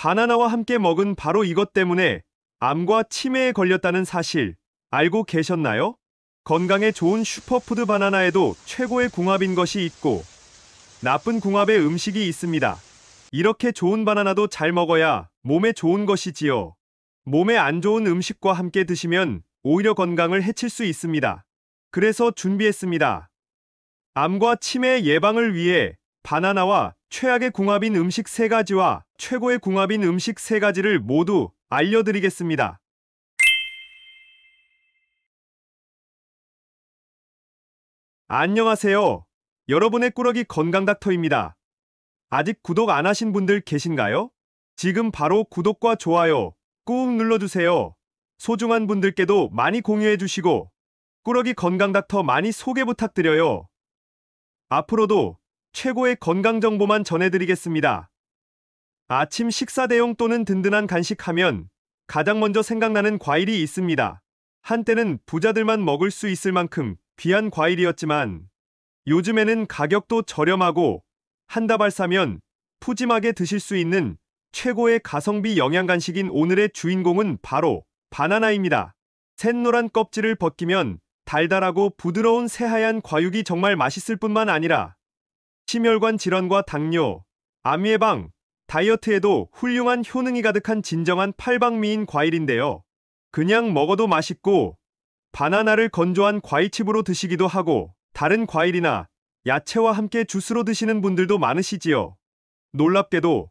바나나와 함께 먹은 바로 이것 때문에 암과 치매에 걸렸다는 사실 알고 계셨나요? 건강에 좋은 슈퍼푸드 바나나에도 최고의 궁합인 것이 있고 나쁜 궁합의 음식이 있습니다. 이렇게 좋은 바나나도 잘 먹어야 몸에 좋은 것이지요. 몸에 안 좋은 음식과 함께 드시면 오히려 건강을 해칠 수 있습니다. 그래서 준비했습니다. 암과 치매 예방을 위해 바나나와 최악의 궁합인 음식 3가지와 최고의 궁합인 음식 3가지를 모두 알려드리겠습니다. 안녕하세요. 여러분의 꾸러기 건강닥터입니다. 아직 구독 안 하신 분들 계신가요? 지금 바로 구독과 좋아요 꾹 눌러주세요. 소중한 분들께도 많이 공유해주시고 꾸러기 건강닥터 많이 소개 부탁드려요. 앞으로도 최고의 건강 정보만 전해드리겠습니다. 아침 식사 대용 또는 든든한 간식하면 가장 먼저 생각나는 과일이 있습니다. 한때는 부자들만 먹을 수 있을 만큼 귀한 과일이었지만 요즘에는 가격도 저렴하고 한 다발 사면 푸짐하게 드실 수 있는 최고의 가성비 영양 간식인 오늘의 주인공은 바로 바나나입니다. 샛노란 껍질을 벗기면 달달하고 부드러운 새하얀 과육이 정말 맛있을 뿐만 아니라 심혈관 질환과 당뇨, 암 예방, 다이어트에도 훌륭한 효능이 가득한 진정한 팔방미인 과일인데요. 그냥 먹어도 맛있고 바나나를 건조한 과일칩으로 드시기도 하고 다른 과일이나 야채와 함께 주스로 드시는 분들도 많으시지요. 놀랍게도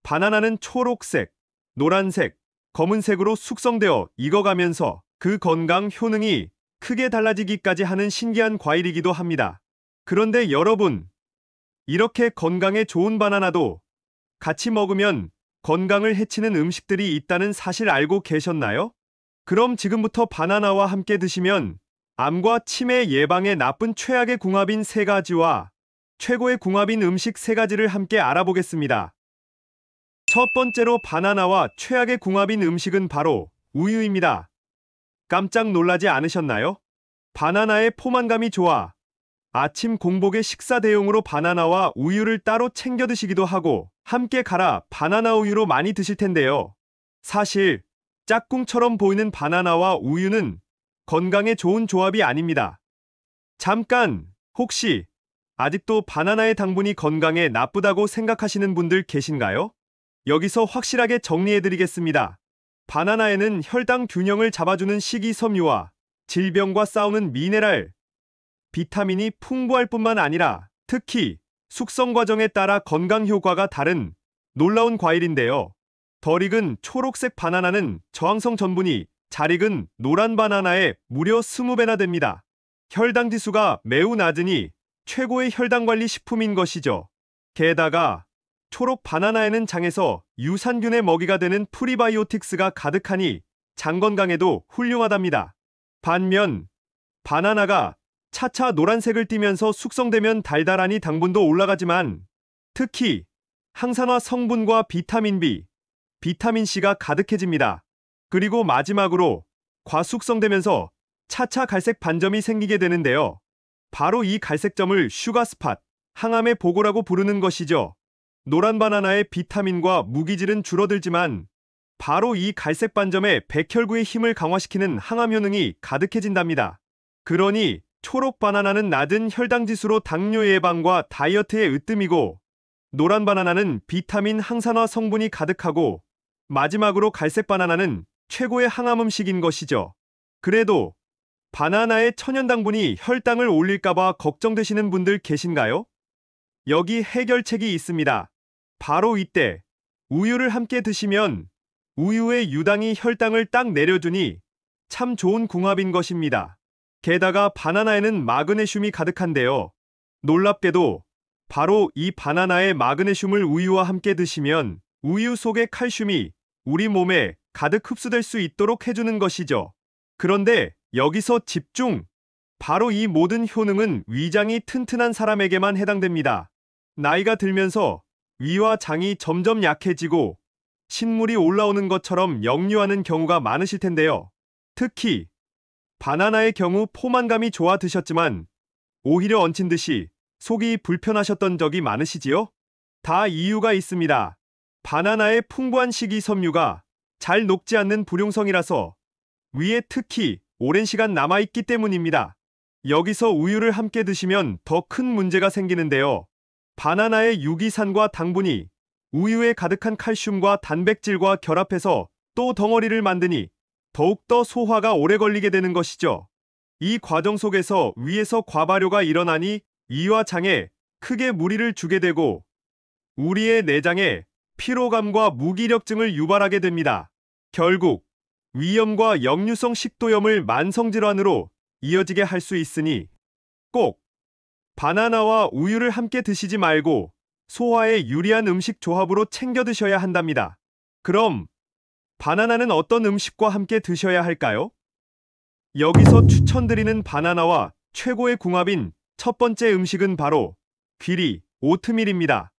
바나나는 초록색, 노란색, 검은색으로 숙성되어 익어가면서 그 건강 효능이 크게 달라지기까지 하는 신기한 과일이기도 합니다. 그런데 여러분, 이렇게 건강에 좋은 바나나도 같이 먹으면 건강을 해치는 음식들이 있다는 사실 알고 계셨나요? 그럼 지금부터 바나나와 함께 드시면 암과 치매 예방에 나쁜 최악의 궁합인 3가지와 최고의 궁합인 음식 3가지를 함께 알아보겠습니다. 첫 번째로 바나나와 최악의 궁합인 음식은 바로 우유입니다. 깜짝 놀라지 않으셨나요? 바나나의 포만감이 좋아 아침 공복에 식사 대용으로 바나나와 우유를 따로 챙겨 드시기도 하고 함께 갈아 바나나 우유로 많이 드실 텐데요. 사실 짝꿍처럼 보이는 바나나와 우유는 건강에 좋은 조합이 아닙니다. 잠깐, 혹시 아직도 바나나의 당분이 건강에 나쁘다고 생각하시는 분들 계신가요? 여기서 확실하게 정리해드리겠습니다. 바나나에는 혈당 균형을 잡아주는 식이섬유와 질병과 싸우는 미네랄, 비타민이 풍부할 뿐만 아니라 특히 숙성 과정에 따라 건강 효과가 다른 놀라운 과일인데요. 덜 익은 초록색 바나나는 저항성 전분이 잘 익은 노란 바나나의 무려 20배나 됩니다. 혈당 지수가 매우 낮으니 최고의 혈당 관리 식품인 것이죠. 게다가 초록 바나나에는 장에서 유산균의 먹이가 되는 프리바이오틱스가 가득하니 장 건강에도 훌륭하답니다. 반면 바나나가 차차 노란색을 띠면서 숙성되면 달달하니 당분도 올라가지만 특히 항산화 성분과 비타민 B, 비타민 C가 가득해집니다. 그리고 마지막으로 과숙성되면서 차차 갈색 반점이 생기게 되는데요. 바로 이 갈색점을 슈가스팟, 항암의 보고라고 부르는 것이죠. 노란 바나나의 비타민과 무기질은 줄어들지만 바로 이 갈색 반점에 백혈구의 힘을 강화시키는 항암 효능이 가득해진답니다. 그러니 초록 바나나는 낮은 혈당 지수로 당뇨 예방과 다이어트에 으뜸이고 노란 바나나는 비타민 항산화 성분이 가득하고 마지막으로 갈색 바나나는 최고의 항암 음식인 것이죠. 그래도 바나나의 천연당분이 혈당을 올릴까봐 걱정되시는 분들 계신가요? 여기 해결책이 있습니다. 바로 이때 우유를 함께 드시면 우유의 유당이 혈당을 딱 내려주니 참 좋은 궁합인 것입니다. 게다가 바나나에는 마그네슘이 가득한데요. 놀랍게도 바로 이 바나나의 마그네슘을 우유와 함께 드시면 우유 속의 칼슘이 우리 몸에 가득 흡수될 수 있도록 해주는 것이죠. 그런데 여기서 집중! 바로 이 모든 효능은 위장이 튼튼한 사람에게만 해당됩니다. 나이가 들면서 위와 장이 점점 약해지고 신물이 올라오는 것처럼 역류하는 경우가 많으실 텐데요. 특히 바나나의 경우 포만감이 좋아 드셨지만 오히려 얹힌 듯이 속이 불편하셨던 적이 많으시지요? 다 이유가 있습니다. 바나나의 풍부한 식이섬유가 잘 녹지 않는 불용성이라서 위에 특히 오랜 시간 남아있기 때문입니다. 여기서 우유를 함께 드시면 더 큰 문제가 생기는데요. 바나나의 유기산과 당분이 우유에 가득한 칼슘과 단백질과 결합해서 또 덩어리를 만드니 더욱더 소화가 오래 걸리게 되는 것이죠. 이 과정 속에서 위에서 과발효가 일어나니 이와 장에 크게 무리를 주게 되고 우리의 내장에 피로감과 무기력증을 유발하게 됩니다. 결국 위염과 역류성 식도염을 만성질환으로 이어지게 할 수 있으니 꼭 바나나와 우유를 함께 드시지 말고 소화에 유리한 음식 조합으로 챙겨 드셔야 한답니다. 그럼 바나나는 어떤 음식과 함께 드셔야 할까요? 여기서 추천드리는 바나나와 최고의 궁합인 첫 번째 음식은 바로 귀리, 오트밀입니다.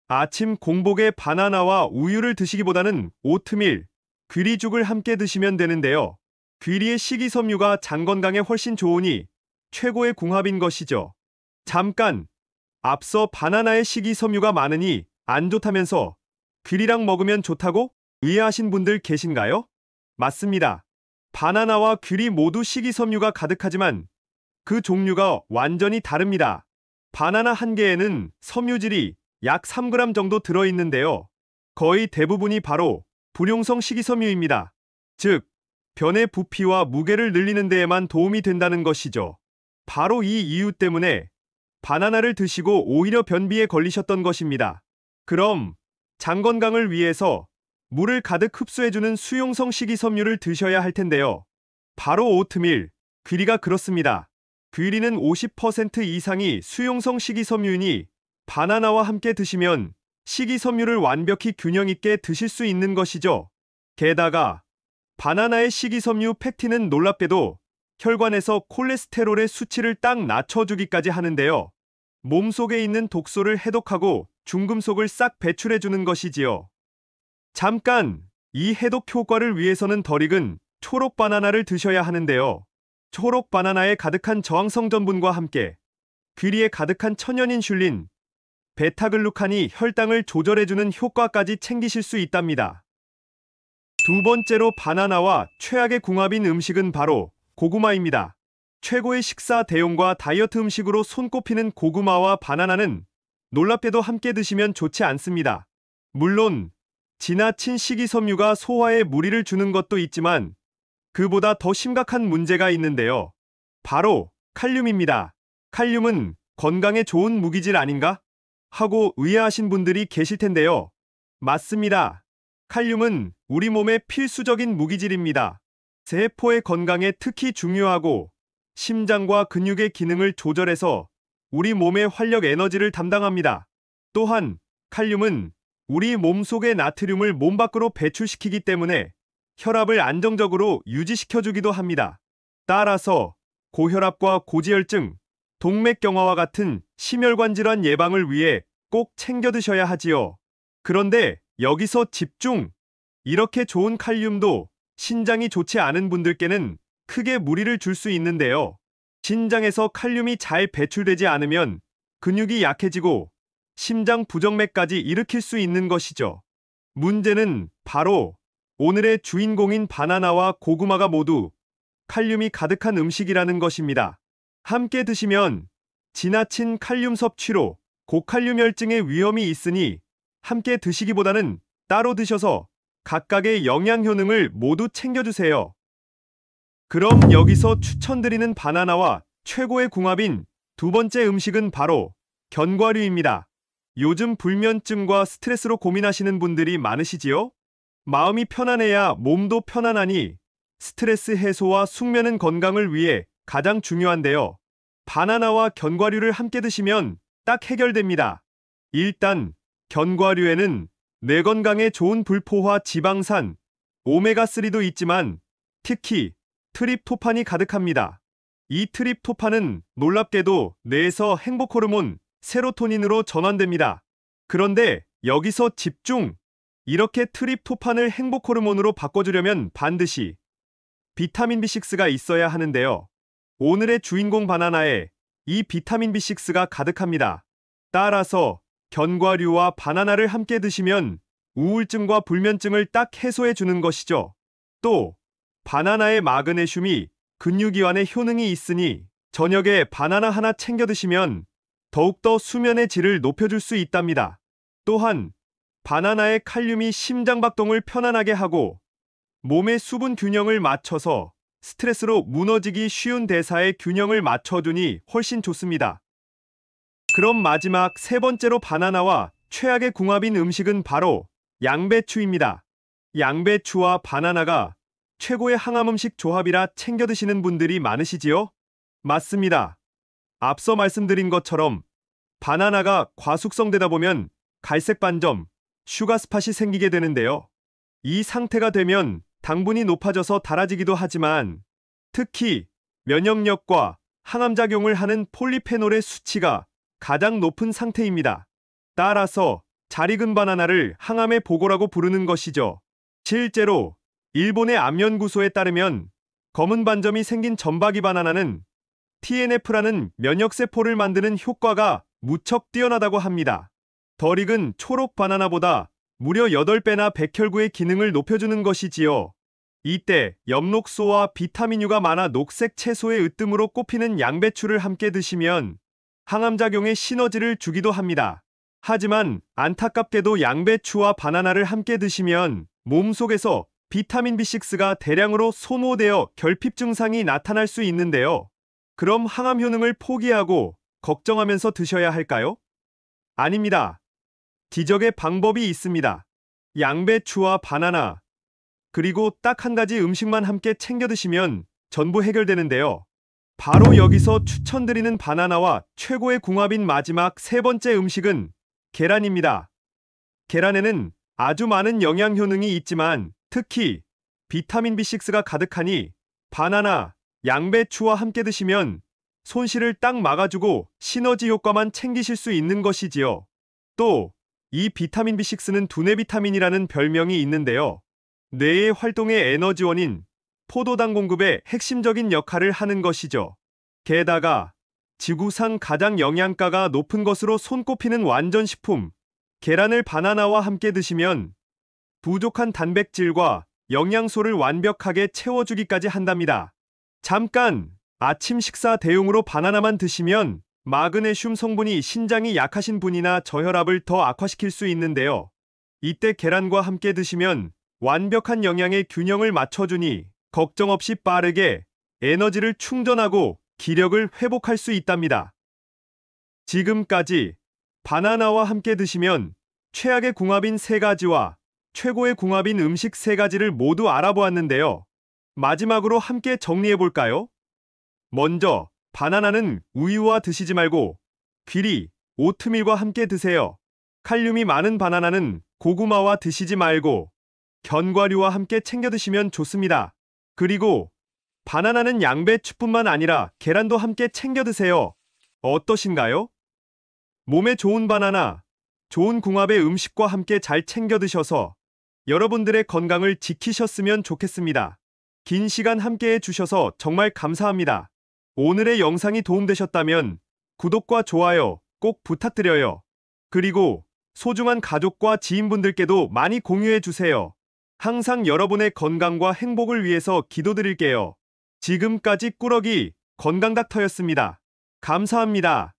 아침 공복에 바나나와 우유를 드시기보다는 오트밀, 귀리죽을 함께 드시면 되는데요. 귀리의 식이섬유가 장 건강에 훨씬 좋으니 최고의 궁합인 것이죠. 잠깐! 앞서 바나나의 식이섬유가 많으니 안 좋다면서 귀리랑 먹으면 좋다고 의아하신 분들 계신가요? 맞습니다. 바나나와 귀리 모두 식이섬유가 가득하지만 그 종류가 완전히 다릅니다. 바나나 한 개에는 섬유질이 약 3g 정도 들어있는데요. 거의 대부분이 바로 불용성 식이섬유입니다. 즉, 변의 부피와 무게를 늘리는 데에만 도움이 된다는 것이죠. 바로 이 이유 때문에 바나나를 드시고 오히려 변비에 걸리셨던 것입니다. 그럼 장 건강을 위해서 물을 가득 흡수해주는 수용성 식이섬유를 드셔야 할 텐데요. 바로 오트밀, 귀리가 그렇습니다. 귀리는 50% 이상이 수용성 식이섬유이니 바나나와 함께 드시면 식이섬유를 완벽히 균형 있게 드실 수 있는 것이죠. 게다가 바나나의 식이섬유 팩틴은 놀랍게도 혈관에서 콜레스테롤의 수치를 딱 낮춰주기까지 하는데요. 몸속에 있는 독소를 해독하고 중금속을 싹 배출해주는 것이지요. 잠깐! 이 해독 효과를 위해서는 덜 익은 초록 바나나를 드셔야 하는데요. 초록 바나나에 가득한 저항성 전분과 함께 귀리에 가득한 천연인슐린, 베타글루칸이 혈당을 조절해주는 효과까지 챙기실 수 있답니다. 두 번째로 바나나와 최악의 궁합인 음식은 바로 고구마입니다. 최고의 식사 대용과 다이어트 음식으로 손꼽히는 고구마와 바나나는 놀랍게도 함께 드시면 좋지 않습니다. 물론 지나친 식이섬유가 소화에 무리를 주는 것도 있지만 그보다 더 심각한 문제가 있는데요. 바로 칼륨입니다. 칼륨은 건강에 좋은 무기질 아닌가? 하고 의아하신 분들이 계실 텐데요. 맞습니다. 칼륨은 우리 몸의 필수적인 무기질입니다. 세포의 건강에 특히 중요하고 심장과 근육의 기능을 조절해서 우리 몸의 활력 에너지를 담당합니다. 또한 칼륨은 우리 몸속의 나트륨을 몸 밖으로 배출시키기 때문에 혈압을 안정적으로 유지시켜주기도 합니다. 따라서 고혈압과 고지혈증, 동맥경화와 같은 심혈관 질환 예방을 위해 꼭 챙겨 드셔야 하지요. 그런데 여기서 집중! 이렇게 좋은 칼륨도 신장이 좋지 않은 분들께는 크게 무리를 줄 수 있는데요. 신장에서 칼륨이 잘 배출되지 않으면 근육이 약해지고 심장 부정맥까지 일으킬 수 있는 것이죠. 문제는 바로 오늘의 주인공인 바나나와 고구마가 모두 칼륨이 가득한 음식이라는 것입니다. 함께 드시면 지나친 칼륨 섭취로 고칼륨혈증의 위험이 있으니 함께 드시기보다는 따로 드셔서 각각의 영양 효능을 모두 챙겨주세요. 그럼 여기서 추천드리는 바나나와 최고의 궁합인 두 번째 음식은 바로 견과류입니다. 요즘 불면증과 스트레스로 고민하시는 분들이 많으시지요? 마음이 편안해야 몸도 편안하니 스트레스 해소와 숙면은 건강을 위해 가장 중요한데요. 바나나와 견과류를 함께 드시면 딱 해결됩니다. 일단 견과류에는 뇌 건강에 좋은 불포화 지방산, 오메가3도 있지만 특히 트립토판이 가득합니다. 이 트립토판은 놀랍게도 뇌에서 행복 호르몬 세로토닌으로 전환됩니다. 그런데 여기서 집중! 이렇게 트립토판을 행복 호르몬으로 바꿔주려면 반드시 비타민 B6가 있어야 하는데요. 오늘의 주인공 바나나에 이 비타민 B6가 가득합니다. 따라서 견과류와 바나나를 함께 드시면 우울증과 불면증을 딱 해소해 주는 것이죠. 또 바나나의 마그네슘이 근육이완에 효능이 있으니 저녁에 바나나 하나 챙겨 드시면 더욱더 수면의 질을 높여줄 수 있답니다. 또한 바나나의 칼륨이 심장박동을 편안하게 하고 몸의 수분 균형을 맞춰서 스트레스로 무너지기 쉬운 대사의 균형을 맞춰주니 훨씬 좋습니다. 그럼 마지막 세 번째로 바나나와 최악의 궁합인 음식은 바로 양배추입니다. 양배추와 바나나가 최고의 항암 음식 조합이라 챙겨 드시는 분들이 많으시지요? 맞습니다. 앞서 말씀드린 것처럼 바나나가 과숙성되다 보면 갈색 반점, 슈가스팟이 생기게 되는데요. 이 상태가 되면 당분이 높아져서 달아지기도 하지만 특히 면역력과 항암작용을 하는 폴리페놀의 수치가 가장 높은 상태입니다. 따라서 잘 익은 바나나를 항암의 보고라고 부르는 것이죠. 실제로 일본의 암연구소에 따르면 검은 반점이 생긴 점박이 바나나는 TNF라는 면역세포를 만드는 효과가 무척 뛰어나다고 합니다. 덜 익은 초록 바나나보다 무려 8배나 백혈구의 기능을 높여주는 것이지요. 이때 엽록소와 비타민유가 많아 녹색 채소의 으뜸으로 꼽히는 양배추를 함께 드시면 항암작용에 시너지를 주기도 합니다. 하지만 안타깝게도 양배추와 바나나를 함께 드시면 몸속에서 비타민 B6가 대량으로 소모되어 결핍 증상이 나타날 수 있는데요. 그럼 항암 효능을 포기하고 걱정하면서 드셔야 할까요? 아닙니다. 기적의 방법이 있습니다. 양배추와 바나나, 그리고 딱 한 가지 음식만 함께 챙겨 드시면 전부 해결되는데요. 바로 여기서 추천드리는 바나나와 최고의 궁합인 마지막 세 번째 음식은 계란입니다. 계란에는 아주 많은 영양 효능이 있지만 특히 비타민 B6가 가득하니 바나나, 양배추와 함께 드시면 손실을 딱 막아주고 시너지 효과만 챙기실 수 있는 것이지요. 또 이 비타민 B6는 두뇌 비타민이라는 별명이 있는데요. 뇌의 활동의 에너지원인 포도당 공급에 핵심적인 역할을 하는 것이죠. 게다가 지구상 가장 영양가가 높은 것으로 손꼽히는 완전식품, 계란을 바나나와 함께 드시면 부족한 단백질과 영양소를 완벽하게 채워주기까지 한답니다. 잠깐! 아침 식사 대용으로 바나나만 드시면 마그네슘 성분이 신장이 약하신 분이나 저혈압을 더 악화시킬 수 있는데요. 이때 계란과 함께 드시면 완벽한 영양의 균형을 맞춰주니 걱정 없이 빠르게 에너지를 충전하고 기력을 회복할 수 있답니다. 지금까지 바나나와 함께 드시면 최악의 궁합인 세 가지와 최고의 궁합인 음식 세 가지를 모두 알아보았는데요. 마지막으로 함께 정리해볼까요? 먼저 바나나는 우유와 드시지 말고 귀리, 오트밀과 함께 드세요. 칼륨이 많은 바나나는 고구마와 드시지 말고 견과류와 함께 챙겨 드시면 좋습니다. 그리고 바나나는 양배추뿐만 아니라 계란도 함께 챙겨 드세요. 어떠신가요? 몸에 좋은 바나나, 좋은 궁합의 음식과 함께 잘 챙겨 드셔서 여러분들의 건강을 지키셨으면 좋겠습니다. 긴 시간 함께 해주셔서 정말 감사합니다. 오늘의 영상이 도움되셨다면 구독과 좋아요 꼭 부탁드려요. 그리고 소중한 가족과 지인분들께도 많이 공유해주세요. 항상 여러분의 건강과 행복을 위해서 기도드릴게요. 지금까지 꾸러기 건강닥터였습니다. 감사합니다.